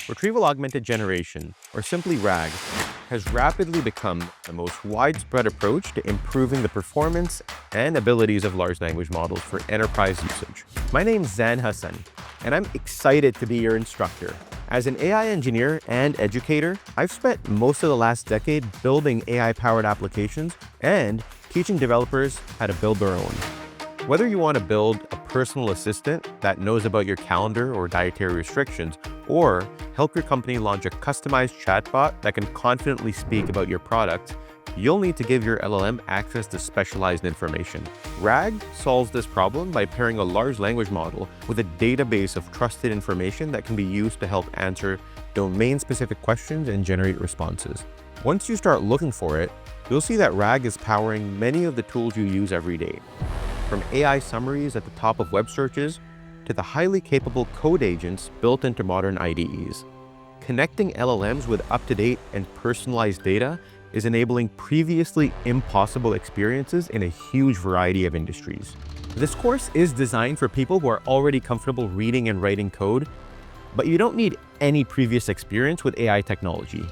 Retrieval Augmented Generation, or simply RAG, has rapidly become the most widespread approach to improving the performance and abilities of large language models for enterprise usage. My name's Zain Hasan, and I'm excited to be your instructor. As an AI engineer and educator, I've spent most of the last decade building AI-powered applications and teaching developers how to build their own. Whether you want to build a personal assistant that knows about your calendar or dietary restrictions, or help your company launch a customized chatbot that can confidently speak about your product, you'll need to give your LLM access to specialized information. RAG solves this problem by pairing a large language model with a database of trusted information that can be used to help answer domain-specific questions and generate responses. Once you start looking for it, you'll see that RAG is powering many of the tools you use every day. From AI summaries at the top of web searches to the highly capable code agents built into modern IDEs. Connecting LLMs with up-to-date and personalized data is enabling previously impossible experiences in a huge variety of industries. This course is designed for people who are already comfortable reading and writing code, but you don't need any previous experience with AI technology.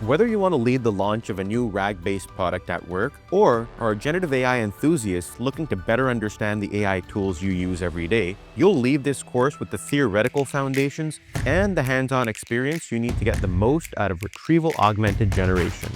Whether you want to lead the launch of a new RAG-based product at work, or are a generative AI enthusiast looking to better understand the AI tools you use every day, you'll leave this course with the theoretical foundations and the hands-on experience you need to get the most out of Retrieval Augmented Generation.